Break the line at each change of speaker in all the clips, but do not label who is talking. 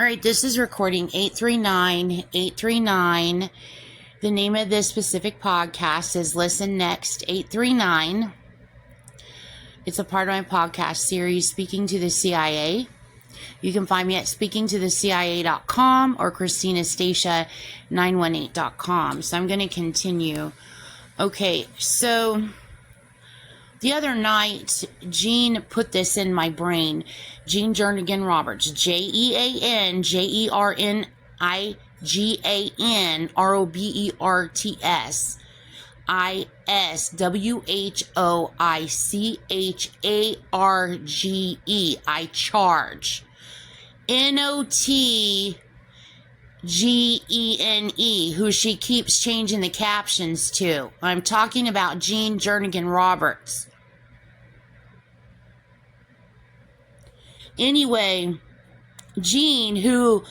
All right, this is recording 839. The name of this specific podcast is Listen Next 839. It's a part of my podcast series, Speaking to the CIA. You can find me at speakingtothecia.com or ChristinaStacia918.com. So I'm going to continue. Okay, so the other night, Jean put this in my brain. Jean Jernigan Roberts, JeanJerniganRoberts, ISWHOICHARGE, I charge. NOTGENE, who she keeps changing the captions to. I'm talking about Jean Jernigan Roberts. Anyway, Jean, who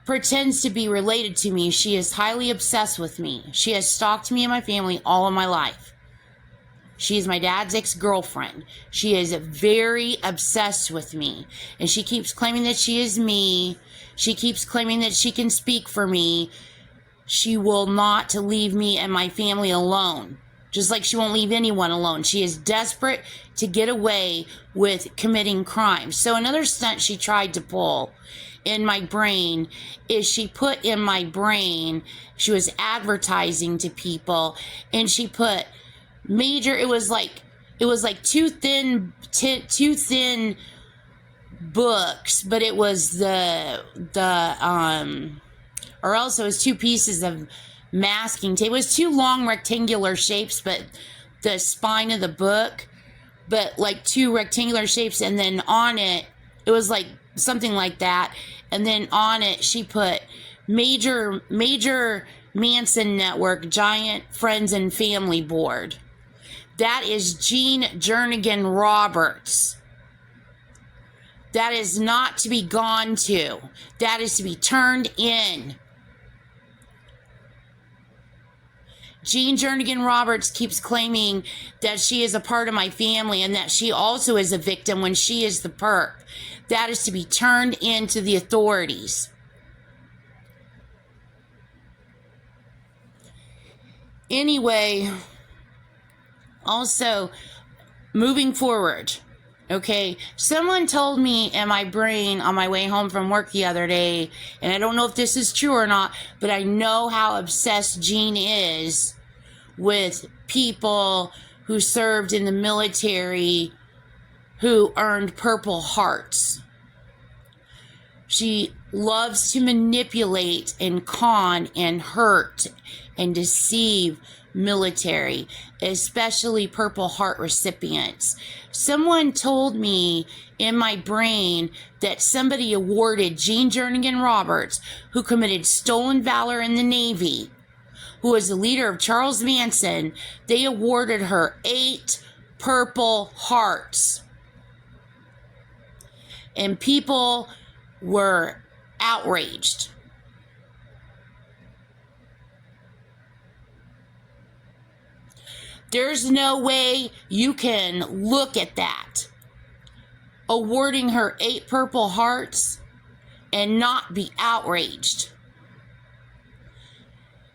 pretends to be related to me, she is highly obsessed with me. She has stalked me and my family all of my life. She is my dad's ex-girlfriend. She is very obsessed with me. And she keeps claiming that she is me. She keeps claiming that she can speak for me. She will not leave me and my family alone. Just like she won't leave anyone alone. She is desperate to get away with committing crimes. So another stunt she tried to pull in my brain is she put in my brain, she was advertising to people, and she put it was like two thin books, but it was or else it was two pieces of masking tape. It was two long rectangular shapes, but the spine of the book, but like two rectangular shapes, and then on it was like something like that, and then on it she put Major Manson Network Giant Friends and Family Board. That is Jean Jernigan Roberts. That is not to be gone to. That is to be turned in. Jean Jernigan Roberts keeps claiming that she is a part of my family and that she also is a victim when she is the perp. That is to be turned into the authorities. Anyway, also, moving forward, okay, someone told me in my brain on my way home from work the other day, and I don't know if this is true or not, but I know how obsessed Jean is with people who served in the military who earned Purple Hearts. She loves to manipulate and con and hurt and deceive military, especially Purple Heart recipients. Someone told me in my brain that somebody awarded Jean Jernigan Roberts, who committed stolen valor in the Navy, who was the leader of Charles Manson, they awarded her 8 Purple Hearts. And people were outraged. There's no way you can look at that, awarding her 8 Purple Hearts, and not be outraged.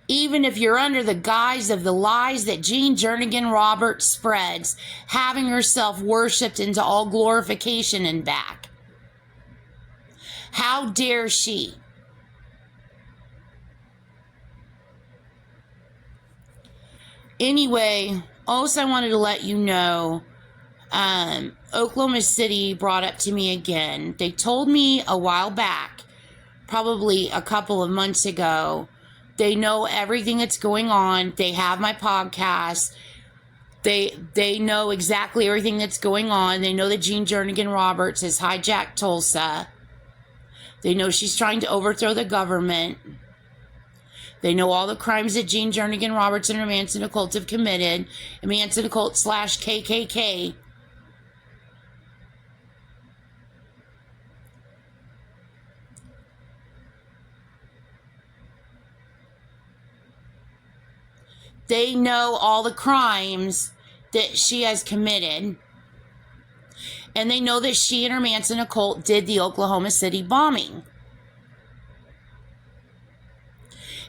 Even if you're under the guise of the lies that Jean Jernigan Roberts spreads, having herself worshipped into all glorification and back. How dare she? Anyway, also I wanted to let you know, Oklahoma City brought up to me again. They told me a while back, probably a couple of months ago, they know everything that's going on. They have my podcast. They know exactly everything that's going on. They know that Jean Jernigan Roberts has hijacked Tulsa. They know she's trying to overthrow the government. They know all the crimes that Jean Jernigan Roberts and her Manson occult have committed. Manson occult / KKK. They know all the crimes that she has committed. And they know that she and her Manson occult did the Oklahoma City bombing.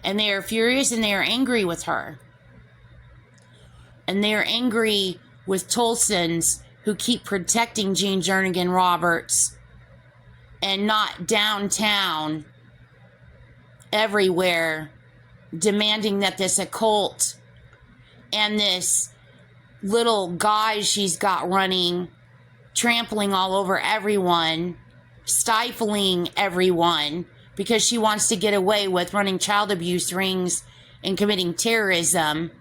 And they are furious and they are angry with her. And they are angry with Tolsons who keep protecting Jean Jernigan Roberts and not downtown everywhere demanding that this occult and this little guy she's got running, trampling all over everyone, stifling everyone because she wants to get away with running child abuse rings and committing terrorism.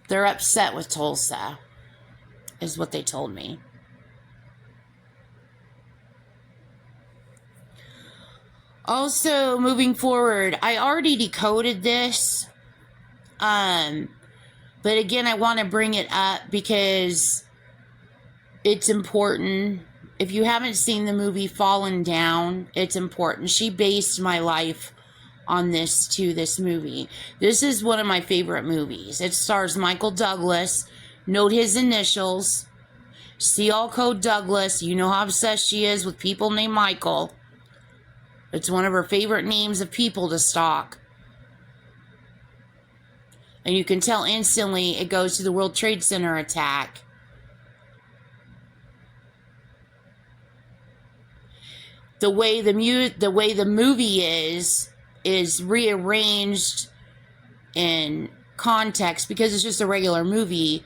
They're upset with Tulsa, is what they told me. Also, moving forward, I already decoded this. But again, I want to bring it up because it's important. If you haven't seen the movie Fallen Down, it's important. She based my life on this movie. This is one of my favorite movies. It stars Michael Douglas. Note his initials. Seal Code Douglas. You know how obsessed she is with people named Michael. It's one of her favorite names of people to stalk. And you can tell instantly it goes to the World Trade Center attack. The way the movie is rearranged in context because it's just a regular movie,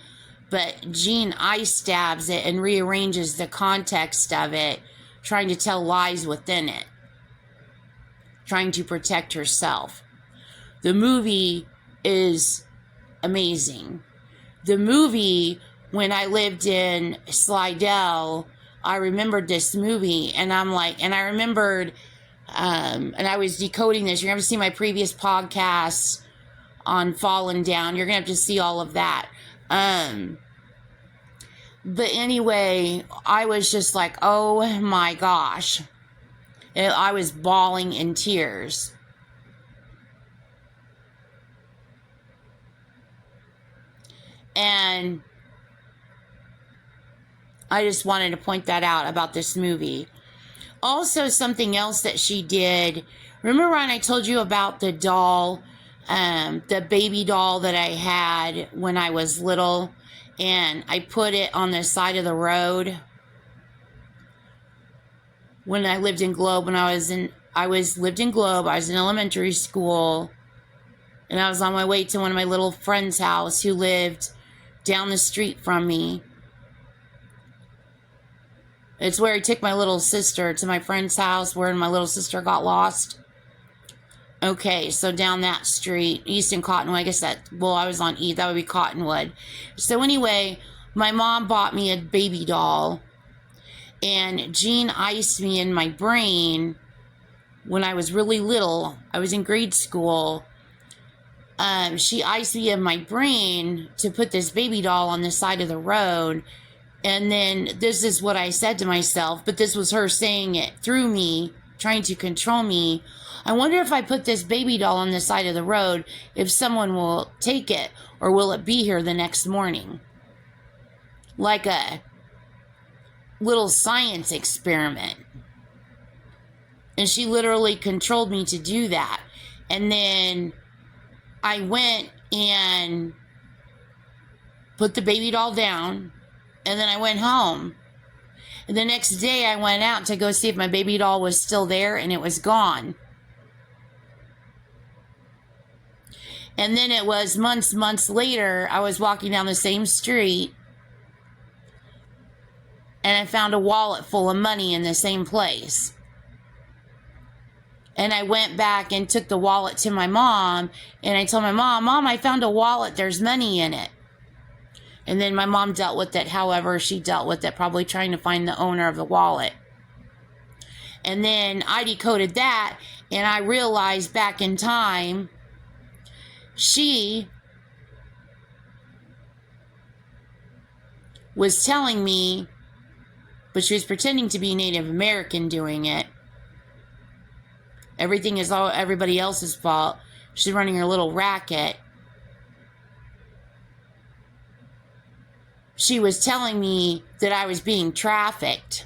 but Jean ice stabs it and rearranges the context of it, trying to tell lies within it, trying to protect herself. The movie is amazing. The movie, when I lived in Slidell, I remembered this movie, and I'm like, and I remembered, and I was decoding this. You're going to see my previous podcasts on Fallen Down. You're going to have to see all of that. But anyway, I was just like, oh my gosh. I was bawling in tears. And I just wanted to point that out about this movie. Also, something else that she did. Remember when I told you about the doll, the baby doll that I had when I was little, and I put it on the side of the road? When I lived in Globe, I was in elementary school, and I was on my way to one of my little friends' house who lived down the street from me. It's where I took my little sister to my friend's house where my little sister got lost. Okay, so down that street, East and Cottonwood, I guess I was on E, that would be Cottonwood. So anyway, my mom bought me a baby doll, and Jean iced me in my brain when I was really little. I was in grade school. She iced me in my brain to put this baby doll on the side of the road. And then this is what I said to myself, but this was her saying it through me, trying to control me. I wonder if I put this baby doll on the side of the road, if someone will take it, or will it be here the next morning? Like a little science experiment. And she literally controlled me to do that. And then I went and put the baby doll down, and then I went home. And the next day I went out to go see if my baby doll was still there, and it was gone. And then it was months later, I was walking down the same street, and I found a wallet full of money in the same place. And I went back and took the wallet to my mom, and I told my mom, I found a wallet, there's money in it. And then my mom dealt with it however she dealt with it, probably trying to find the owner of the wallet. And then I decoded that, and I realized back in time, she was telling me, but she was pretending to be Native American doing it. Everything is all everybody else's fault. She's running her little racket. She was telling me that I was being trafficked.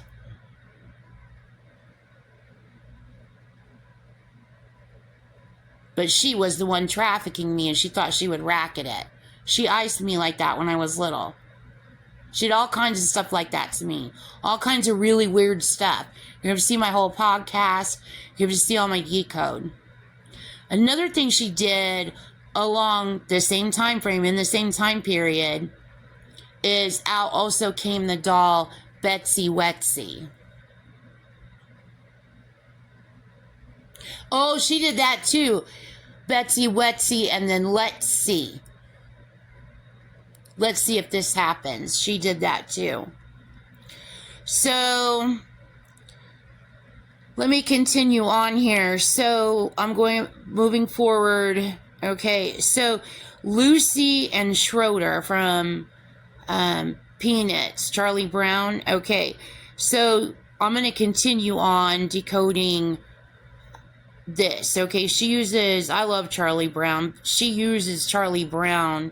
but she was the one trafficking me, and she thought she would racket it. She iced me like that when I was little. She did all kinds of stuff like that to me. All kinds of really weird stuff. You're going to see my whole podcast. You're going to see all my geek code. Another thing she did along the same time frame, in the same time period, is out also came the doll Betsy Wetsy. Oh, she did that too. Betsy Wetsy, and then Let's See. Let's see if this happens. She did that too. So, let me continue on here. So, moving forward. Okay, so Lucy and Schroeder from Peanuts, Charlie Brown. Okay, so I'm going to continue on decoding this. Okay, I love Charlie Brown. She uses Charlie Brown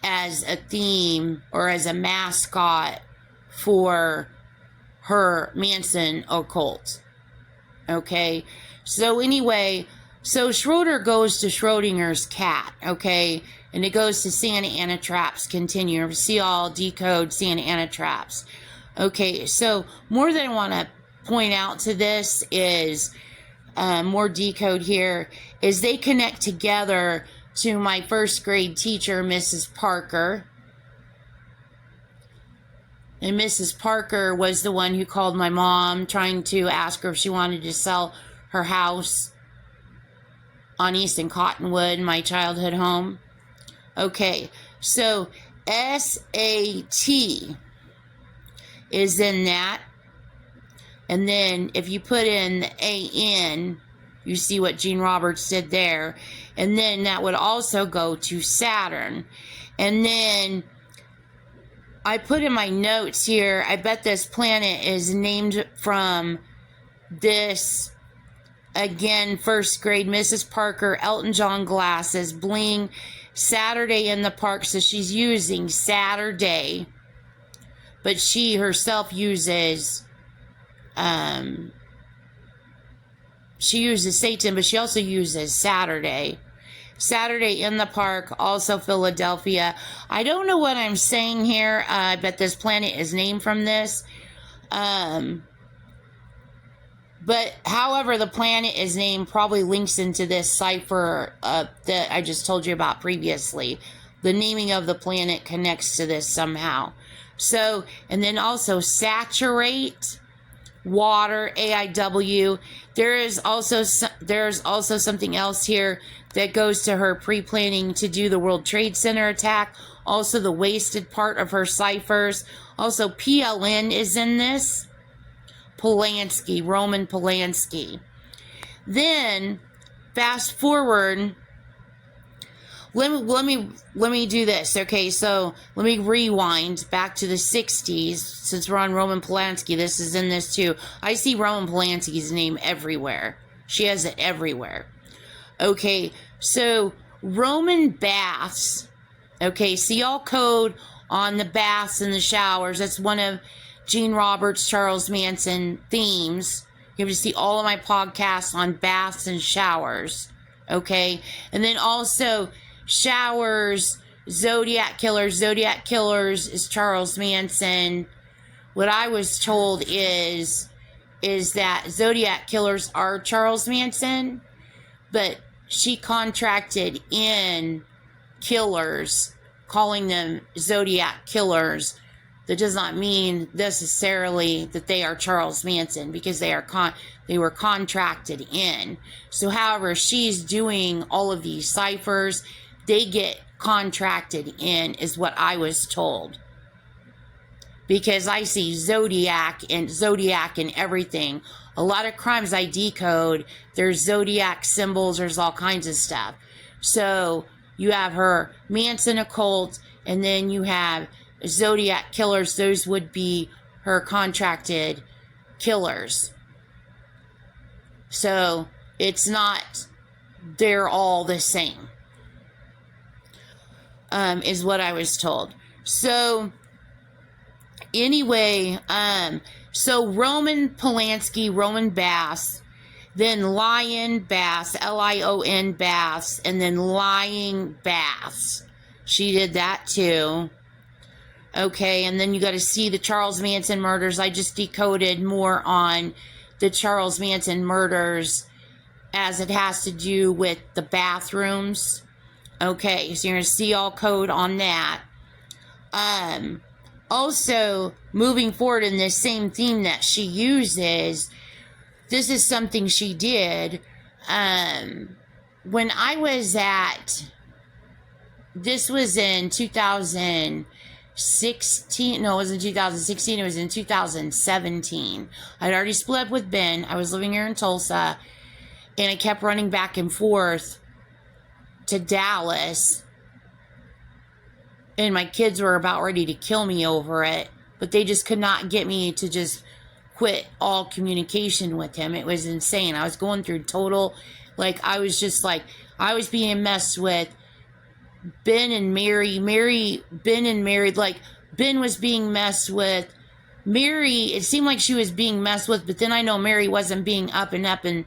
as a theme or as a mascot for her Manson occult. Okay, so anyway, so Schroeder goes to Schrodinger's cat, okay, and it goes to Santa Anna Traps. Continue. See all decode Santa Anna Traps. Okay, so more that I want to point out to this is more decode here is they connect together to my first grade teacher, Mrs. Parker. And Mrs. Parker was the one who called my mom trying to ask her if she wanted to sell her house on East and Cottonwood, my childhood home. Okay, so SAT is in that. And then if you put in the AN, you see what Gene Roberts did there. And then that would also go to Saturn. And then I put in my notes here, I bet this planet is named from this, again, first grade, Mrs. Parker, Elton John glasses, bling, Saturday in the park. So she's using Saturday, but she herself uses, she uses Satan, but she also uses Saturday. Saturday in the park, also Philadelphia. I don't know what I'm saying here. I bet this planet is named from this. But however the planet is named probably links into this cipher that I just told you about previously. The naming of the planet connects to this somehow. So, and then also saturate, water, AIW. There's also something else here that goes to her pre-planning to do the World Trade Center attack. Also the wasted part of her ciphers. Also PLN is in this. Polanski, Roman Polanski. Then fast forward. Let me do this. Okay, so let me rewind back to the 60s since we're on Roman Polanski. This is in this too. I see Roman Polanski's name everywhere. She has it everywhere. Okay, so Roman baths. Okay, see all code on the baths and the showers. That's one of Gene Roberts, Charles Manson themes. You have to see all of my podcasts on baths and showers. Okay, and then also showers, Zodiac Killers. Zodiac Killers is Charles Manson. What I was told is that Zodiac Killers are Charles Manson, but she contracted in killers, calling them Zodiac Killers. That does not mean necessarily that they are Charles Manson, because they were contracted in. So however she's doing all of these ciphers, they get contracted in, is what I was told. Because I see Zodiac and everything. A lot of crimes I decode, there's Zodiac symbols, there's all kinds of stuff. So you have her Manson occult, and then you have Zodiac Killers. Those would be her contracted killers. So it's not, they're all the same, is what I was told. So anyway, so Roman Polanski, Roman Bass, then Lion Baths, Lion Baths, and then Lying Baths. She did that too. Okay, and then you got to see the Charles Manson murders. I just decoded more on the Charles Manson murders as it has to do with the bathrooms. Okay, so you're going to see all code on that. Also, moving forward in this same theme that she uses, this is something she did. When I was this was in 2016. No, it was in 2016. It was in 2017. I'd already split up with Ben. I was living here in Tulsa, and I kept running back and forth to Dallas. And my kids were about ready to kill me over it, but they just could not get me to just quit all communication with him. It was insane. I was going through total, I was being messed with. Ben and Mary, Ben was being messed with. Mary, it seemed like she was being messed with, but then I know Mary wasn't being up, and I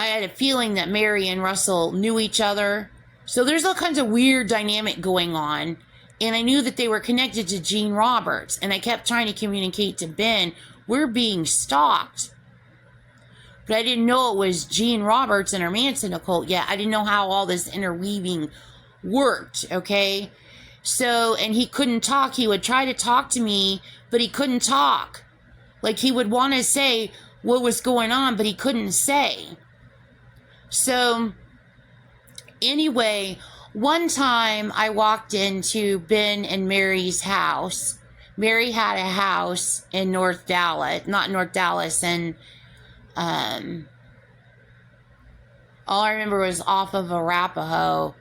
had a feeling that Mary and Russell knew each other. So there's all kinds of weird dynamic going on, and I knew that they were connected to Gene Roberts, and I kept trying to communicate to Ben, we're being stalked. But I didn't know it was Gene Roberts and her Manson occult yet. I didn't know how all this interweaving worked, okay? So, and he couldn't talk. He would try to talk to me, but he couldn't talk. He would want to say what was going on, but he couldn't say. So, anyway, one time I walked into Ben and Mary's house. Mary had a house in North Dallas, not North Dallas, and all I remember was off of Arapahoe.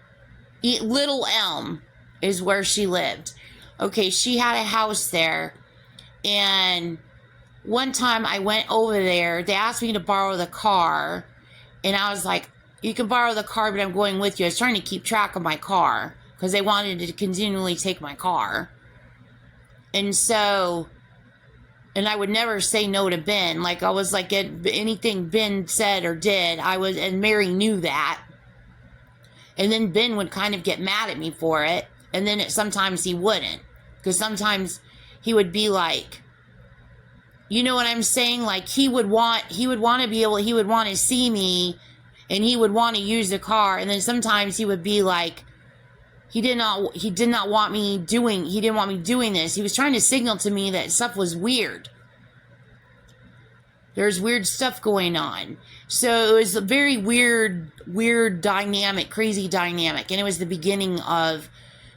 Little Elm is where she lived. Okay, she had a house there, and one time I went over there. They asked me to borrow the car, and I was like, you can borrow the car, but I'm going with you. I was trying to keep track of my car because they wanted to continually take my car. And so, and I would never say no to Ben. I was anything Ben said or did, and Mary knew that. And then Ben would kind of get mad at me for it. And then sometimes he wouldn't. Because sometimes he would be like, you know what I'm saying? He would want to see me, and he would want to use the car. And then sometimes he would be like, he didn't want me doing this. He was trying to signal to me that stuff was weird. There's weird stuff going on. So it was a very weird dynamic, crazy dynamic. And it was the beginning of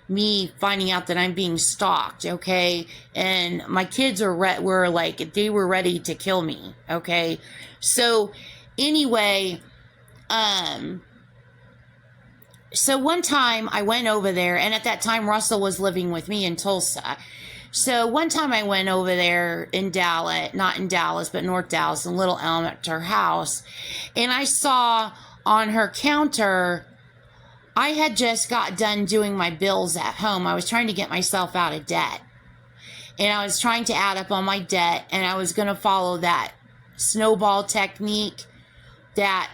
me finding out that I'm being stalked, okay? And my kids were they were ready to kill me, okay? So anyway, so one time I went over there, and at that time Russell was living with me in Tulsa. So one time I went over there in Dallas, not in Dallas, but North Dallas, in Little Elm, at her house, and I saw on her counter, I had just got done doing my bills at home. I was trying to get myself out of debt, and I was trying to add up on my debt, and I was going to follow that snowball technique that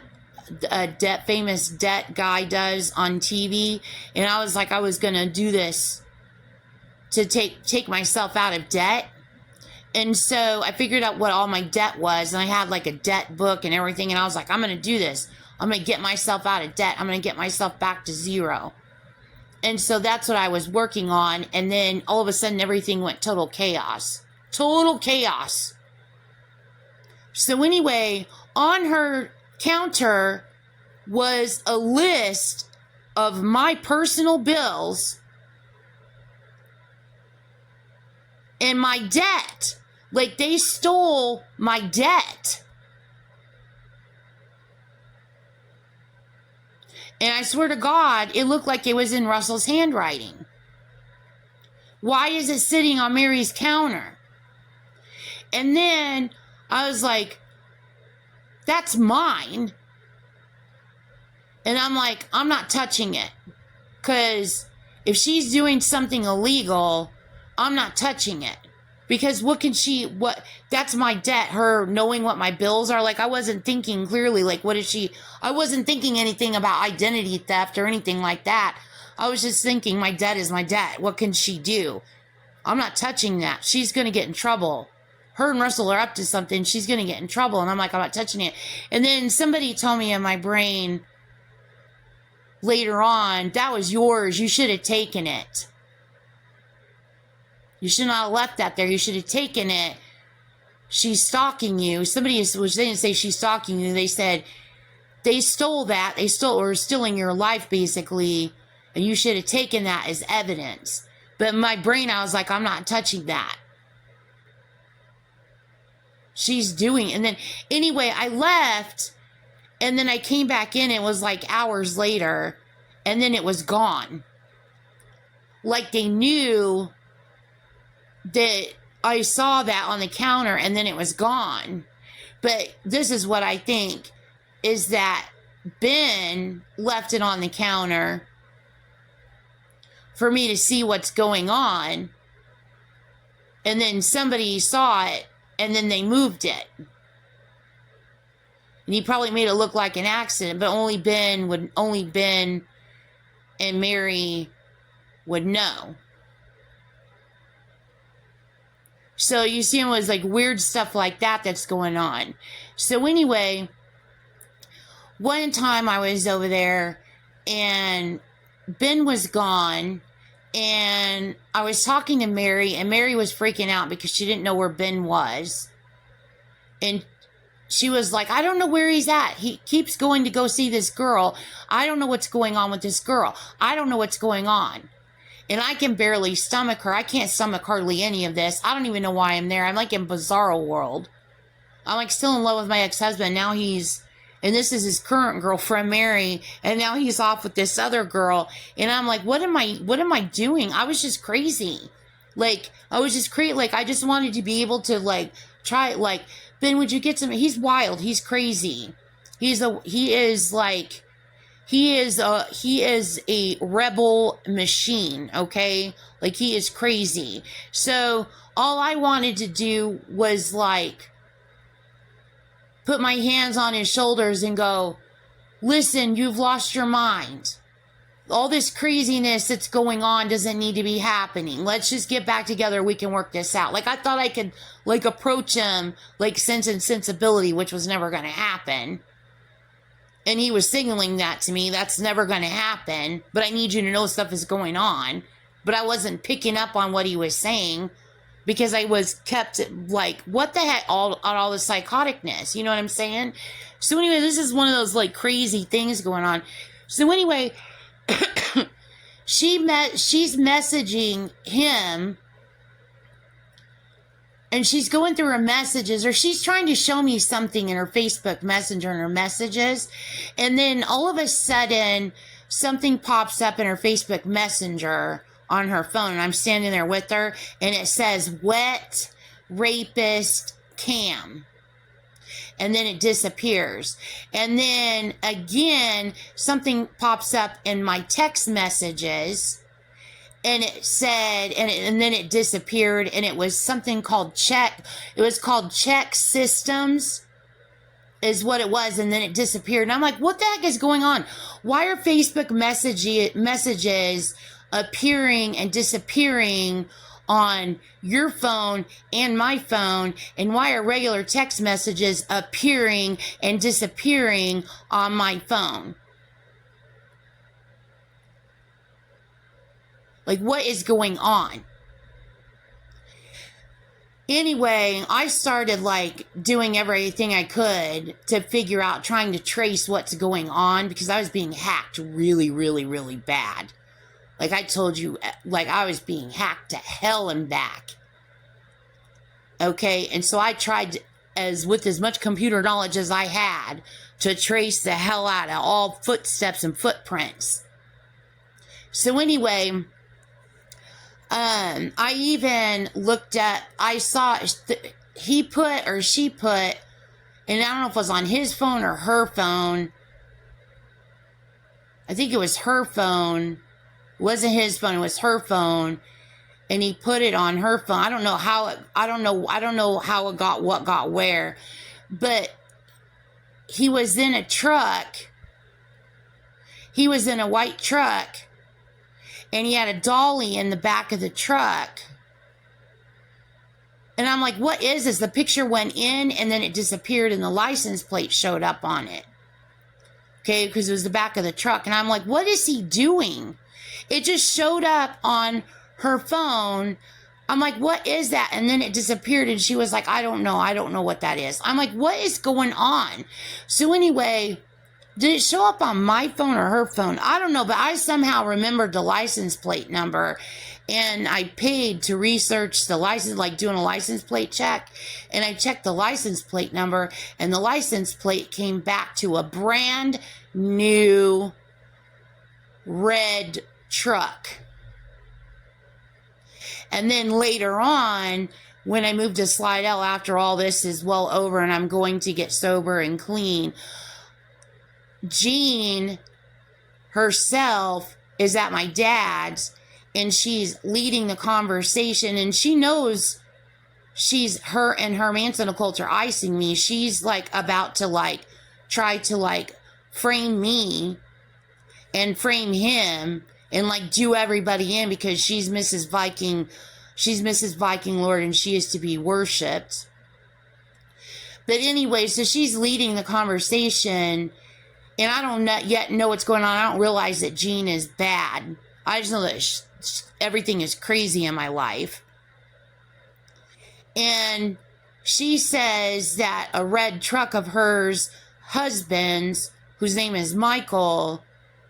a famous debt guy does on TV, and I was going to do this to take myself out of debt. And so I figured out what all my debt was, and I had a debt book and everything, and I was like, I'm going to do this. I'm going to get myself out of debt. I'm going to get myself back to zero. And so that's what I was working on, and then all of a sudden everything went total chaos. Total chaos. So anyway, on her counter was a list of my personal bills and my debt. They stole my debt. And I swear to God, it looked like it was in Russell's handwriting. Why is it sitting on Mary's counter? And then I was like, that's mine. And I'm like, I'm not touching it. Because if she's doing something illegal, I'm not touching it. Because that's my debt, her knowing what my bills are. Like, I wasn't thinking clearly, like, I wasn't thinking anything about identity theft or anything like that. I was just thinking, my debt is my debt. What can she do? I'm not touching that. She's going to get in trouble. Her and Russell are up to something. She's going to get in trouble. And I'm like, I'm not touching it. And then somebody told me in my brain later on, that was yours. You should have taken it. You should not have left that there. You should have taken it. She's stalking you. Somebody was, they didn't say she's stalking you. They said they stole that. They were stealing your life, basically. And you should have taken that as evidence. But in my brain, I was like, I'm not touching that. She's doing it. And then, anyway, I left. And then I came back in. It was like hours later. And then it was gone. Like they knew that I saw that on the counter and then it was gone. But this is what I think, is that Ben left it on the counter for me to see what's going on. And then somebody saw it and then they moved it. And he probably made it look like an accident, but only Ben and Mary would know. So you see, it was like weird stuff like that that's going on. So anyway, one time I was over there and Ben was gone and I was talking to Mary and Mary was freaking out because she didn't know where Ben was. And she was like, I don't know where he's at. He keeps going to go see this girl. I don't know what's going on with this girl. I don't know what's going on. And I can barely stomach her. I can't stomach hardly any of this. I don't even know why I'm there. I'm like in bizarro world. I'm like still in love with my ex-husband. Now and this is his current girlfriend, Mary. And now he's off with this other girl. And I'm like, what am I doing? I was just crazy. Like, I was just crazy. Like, I just wanted to be able to like, try, like, Ben, would you get some, he's wild. He's crazy. He is a rebel machine, okay? Like, he is crazy. So, all I wanted to do was, like, put my hands on his shoulders and go, listen, you've lost your mind. All this craziness that's going on doesn't need to be happening. Let's just get back together. We can work this out. Like, I thought I could, like, approach him, like, Sense and Sensibility, which was never going to happen. And he was signaling that to me. That's never going to happen. But I need you to know stuff is going on. But I wasn't picking up on what he was saying because I was kept like, what the heck? All the psychoticness. You know what I'm saying? So anyway, this is one of those like crazy things going on. So anyway, she's messaging him. And she's going through her messages, or she's trying to show me something in her Facebook Messenger and her messages. And then all of a sudden, something pops up in her Facebook Messenger on her phone. And I'm standing there with her, and it says, Wet Rapist Cam. And then it disappears. And then again, something pops up in my text messages. And it said, and then it disappeared, and it was something called Check. It was called Check Systems, is what it was, and then it disappeared. And I'm like, what the heck is going on? Why are Facebook messages appearing and disappearing on your phone and my phone? And why are regular text messages appearing and disappearing on my phone? Like, what is going on? Anyway, I started, like, doing everything I could to figure out, trying to trace what's going on, because I was being hacked really, really, really bad. Like I told you, like, I was being hacked to hell and back. Okay, and so I tried, with as much computer knowledge as I had, to trace the hell out of all footsteps and footprints. So anyway, I even looked at, I saw, he put, or she put, and I don't know if it was on his phone or her phone. I think it was her phone. It wasn't his phone, it was her phone. and he put it on her phone. I don't know how it got where, but he was in a truck. He was in a white truck, and he had a dolly in the back of the truck. And I'm like, what is this? The picture went in, and then it disappeared, and the license plate showed up on it. Okay, because it was the back of the truck. And I'm like, what is he doing? It just showed up on her phone. I'm like, what is that? And then it disappeared, and she was like, I don't know what that is. I'm like, what is going on? So anyway, did it show up on my phone or her phone? I don't know, but I somehow remembered the license plate number, and I paid to research the license, like doing a license plate check, and I checked the license plate number, and the license plate came back to a brand new red truck. And then later on, when I moved to Slidell, after all this is well over and I'm going to get sober and clean, Jean herself is at my dad's, and she's leading the conversation, and she knows her and her Manson occult are icing me. She's like about to like try to like frame me and frame him and like do everybody in, because she's Mrs. Viking Lord, and she is to be worshipped. But anyway, so she's leading the conversation, and I don't yet know what's going on. I don't realize that Jean is bad. I just know that everything is crazy in my life. And she says that a red truck of hers husband's, whose name is Michael,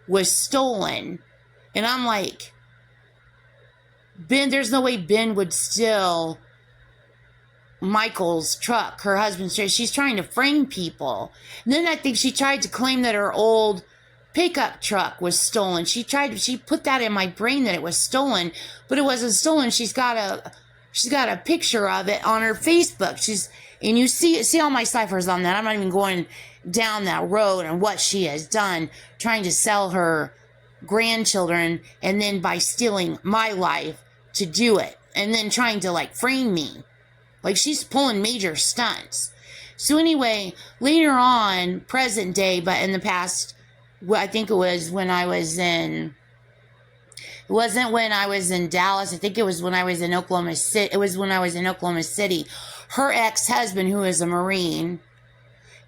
was stolen. And I'm like, Ben, there's no way Ben would steal Michael's truck, her husband's truck. She's trying to frame people. And then I think she tried to claim that her old pickup truck was stolen. She put that in my brain that it was stolen, but it wasn't stolen. She's got a picture of it on her Facebook. And you see all my ciphers on that. I'm not even going down that road and what she has done, trying to sell her grandchildren, and then by stealing my life to do it, and then trying to like frame me. Like, she's pulling major stunts. So anyway, later on, present day, but in the past, I think it was when I was in, it wasn't when I was in Dallas. I think it was when I was in Oklahoma City. It was when I was in Oklahoma City. Her ex-husband, who is a Marine,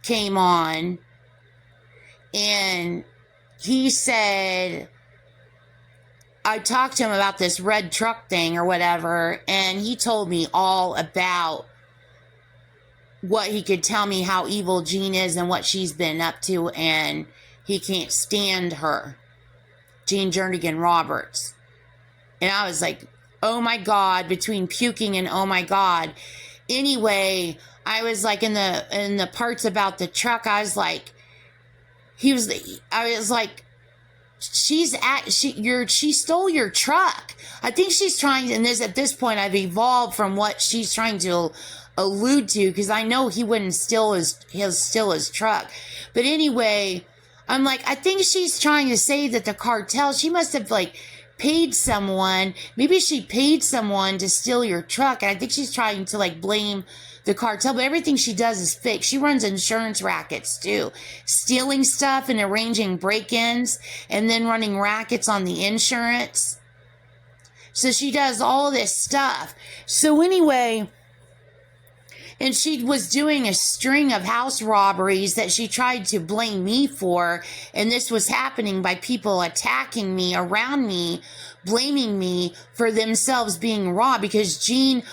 came on, and he said, I talked to him about this red truck thing or whatever, and he told me all about what he could tell me, how evil Jean is and what she's been up to, and he can't stand her, Jean Jernigan Roberts. And I was like, oh my God, between puking and oh my God. Anyway, I was like, in the parts about the truck, I was like, she stole your truck. I think she's trying, and at this point I've evolved from what she's trying to allude to, because I know he wouldn't steal his truck. But anyway, I'm like, I think she's trying to say that the cartel, she must have like paid someone. Maybe she paid someone to steal your truck, and I think she's trying to like blame the cartel, but everything she does is fake. She runs insurance rackets too, stealing stuff and arranging break-ins, and then running rackets on the insurance. So she does all this stuff. So anyway, and she was doing a string of house robberies that she tried to blame me for, and this was happening by people attacking me around me, blaming me for themselves being robbed, because Jean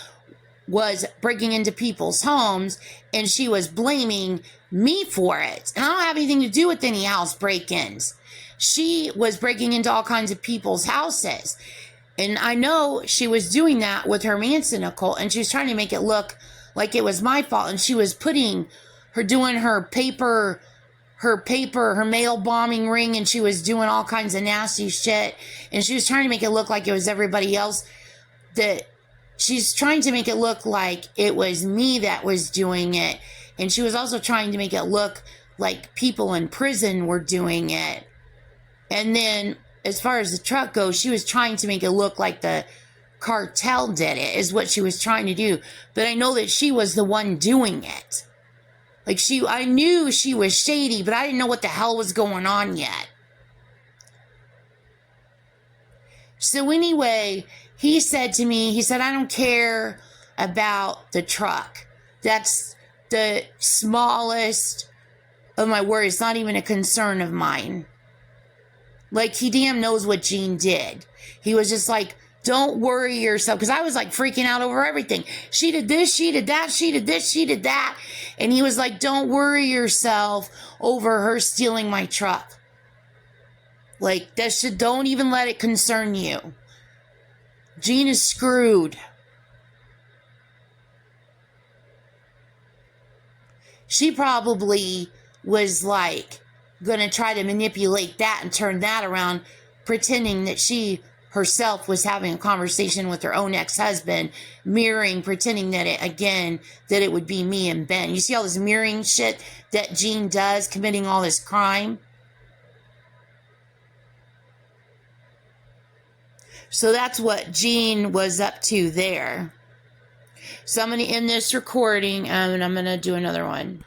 was breaking into people's homes, and she was blaming me for it. And I don't have anything to do with any house break-ins. She was breaking into all kinds of people's houses. And I know she was doing that with her Manson occult, and she was trying to make it look like it was my fault. And she was doing her mail bombing ring, and she was doing all kinds of nasty shit. And she was trying to make it look like it was everybody else. She's trying to make it look like it was me that was doing it. And she was also trying to make it look like people in prison were doing it. And then, as far as the truck goes, she was trying to make it look like the cartel did it, is what she was trying to do. But I know that she was the one doing it. Like, I knew she was shady, but I didn't know what the hell was going on yet. So anyway, he said to me, he said, I don't care about the truck. That's the smallest of my worries. It's not even a concern of mine. Like, he damn knows what Jean did. He was just like, don't worry yourself. Because I was like freaking out over everything. She did this, she did that, she did this, she did that. And he was like, don't worry yourself over her stealing my truck. Like, don't even let it concern you. Jean is screwed. She probably was like going to try to manipulate that and turn that around, pretending that she herself was having a conversation with her own ex-husband, pretending that it would be me and Ben. You see all this mirroring shit that Jean does, committing all this crime? So that's what Jean was up to there. So I'm going to end this recording and I'm going to do another one.